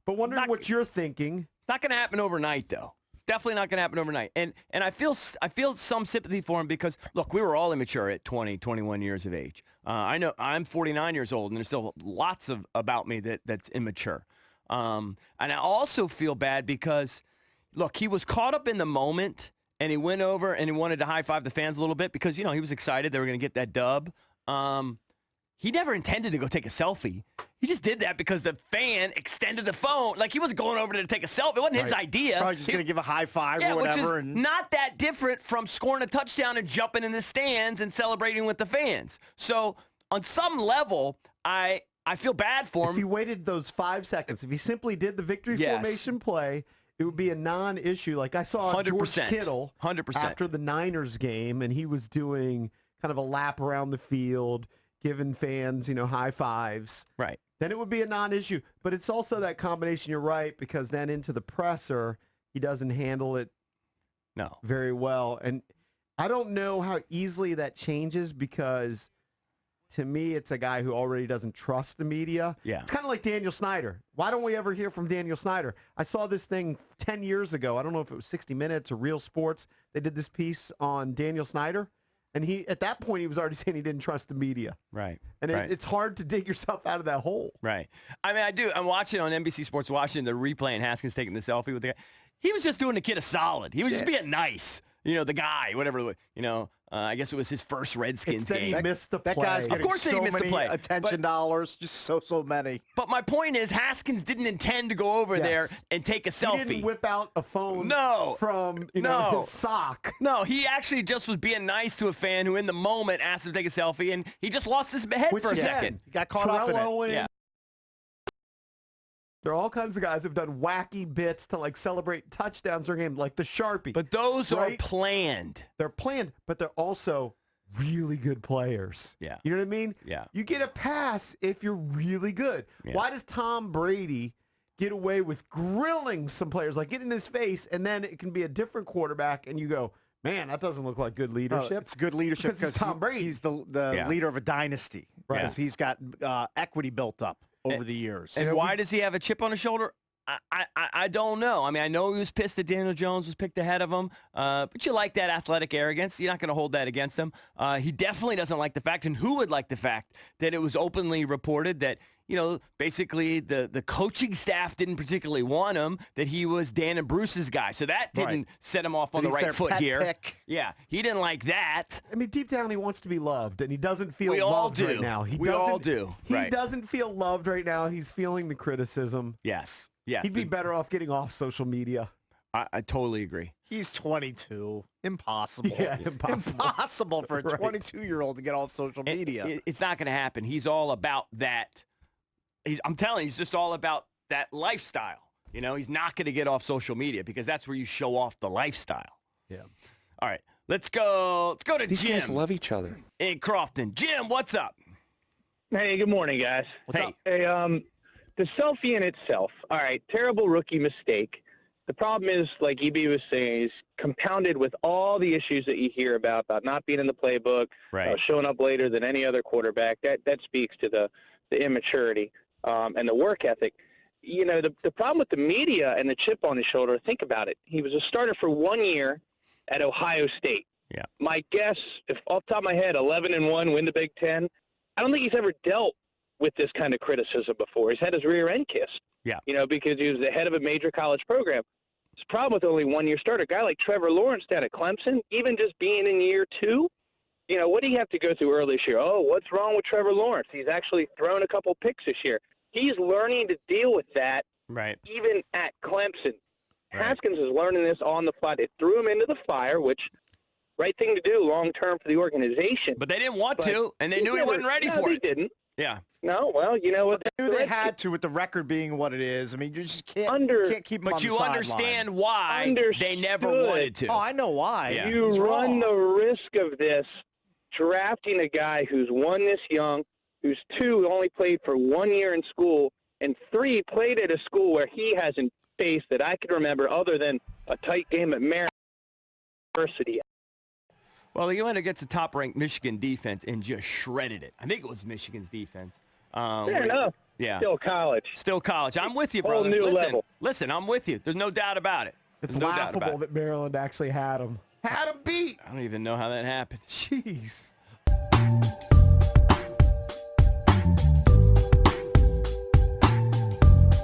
But wondering what you're thinking. It's not going to happen overnight, though. It's definitely not going to happen overnight. And I feel some sympathy for him because, look, we were all immature at 20, 21 years of age. I know I'm 49 years old, and there's still lots about me that's immature. And I also feel bad because, look, he was caught up in the moment, and he went over and he wanted to high-five the fans a little bit because, he was excited they were going to get that dub. He never intended to go take a selfie. He just did that because the fan extended the phone. Like, he wasn't going over to take a selfie. It wasn't his idea. Probably just going to give a high five or whatever. Which is not that different from scoring a touchdown and jumping in the stands and celebrating with the fans. So, on some level, I feel bad for him. If he waited those 5 seconds, if he simply did the victory formation play, it would be a non-issue. Like, I saw 100%. George Kittle 100%. after the Niners game, and he was doing kind of a lap around the field, giving fans, high fives. Right. Then it would be a non-issue. But it's also that combination, you're right, because then into the presser, he doesn't handle it very well. And I don't know how easily that changes because, to me, it's a guy who already doesn't trust the media. Yeah. It's kind of like Daniel Snyder. Why don't we ever hear from Daniel Snyder? I saw this thing 10 years ago. I don't know if it was 60 Minutes or Real Sports. They did this piece on Daniel Snyder. And at that point, he was already saying he didn't trust the media. Right. And it's hard to dig yourself out of that hole. Right. I mean, I do. I'm watching on NBC Sports Washington, the replay, and Haskins taking the selfie with the guy. He was just doing the kid a solid. He was just being nice. The guy, whatever. I guess it was his first Redskins game. He missed the play. That guy's getting of course so he missed many the play. attention dollars, just so many. But my point is, Haskins didn't intend to go over there and take a selfie. He didn't whip out a phone from his sock. No, he actually just was being nice to a fan who in the moment asked him to take a selfie, and he just lost his head for a second. He got caught up in it. Yeah. There are all kinds of guys who've done wacky bits to celebrate touchdowns during game, like the Sharpie. But those are planned. They're planned, but they're also really good players. Yeah. You know what I mean? Yeah. You get a pass if you're really good. Yeah. Why does Tom Brady get away with grilling some players, like get in his face, and then it can be a different quarterback, and you go, man, that doesn't look like good leadership. It's good leadership because Tom Brady. He's the leader of a dynasty. Right. Because he's got equity built up over the years. And why does he have a chip on his shoulder? I don't know. I mean, I know he was pissed that Daniel Jones was picked ahead of him, but you like that athletic arrogance. You're not going to hold that against him. He definitely doesn't like the fact, and who would like the fact, that it was openly reported that, basically the coaching staff didn't particularly want him, that he was Dan and Bruce's guy. So that didn't set him off on the right foot here. Pick. Yeah, he didn't like that. I mean, deep down, he wants to be loved, and he doesn't feel We all loved do. right now. We all do. He Right. doesn't feel loved right now. He's feeling the criticism. Yes. He'd be better off getting off social media. I totally agree. He's 22. Impossible. Yeah, impossible. Impossible for a 22-year-old to get off social media. It's not going to happen. He's all about that. I'm telling you, he's just all about that lifestyle. He's not going to get off social media because that's where you show off the lifestyle. Yeah. All right, let's go to These Jim guys love each other. in Crofton. Jim, what's up? Hey, good morning, guys. What's up? Hey, the selfie in itself, all right, terrible rookie mistake. The problem is, like EB was saying, is compounded with all the issues that you hear about not being in the playbook, Right. Showing up later than any other quarterback. That speaks to the immaturity and the work ethic. The problem with the media and the chip on his shoulder, think about it. He was a starter for 1 year at Ohio State. Yeah. My guess, if off the top of my head, 11-1, win the Big Ten, I don't think he's ever dealt with this kind of criticism before. He's had his rear end kissed. Yeah. Because he was the head of a major college program. His problem with only 1 year starter, a guy like Trevor Lawrence down at Clemson, even just being in year two, what do you have to go through early this year? Oh, what's wrong with Trevor Lawrence? He's actually thrown a couple picks this year. He's learning to deal with that Right. even at Clemson. Right. Haskins is learning this on the fly. It threw him into the fire, which right thing to do long-term for the organization. But they didn't want to, and they knew he wasn't ready for they it. didn't. Yeah. No, well, you know what? They knew they had to with the record being what it is. I mean, you just can't keep him on But the you sideline. understand why they never Understood. wanted to. Oh, I know why. Yeah. You He's run wrong. the risk of this drafting a guy who's one, this young, who's two, only played for 1 year in school, and three, played at a school where he hasn't faced that I can remember other than a tight game at Maryland University. Well, he went against the top-ranked Michigan defense and just shredded it. I think it was Michigan's defense. Fair enough. Yeah. Still college. Still college. I'm with you, Whole brother. new listen, level. listen, I'm with you. There's no doubt about it. It's There's no doubt laughable about it. that Maryland actually had him. Had him beat. I don't even know how that happened. Jeez.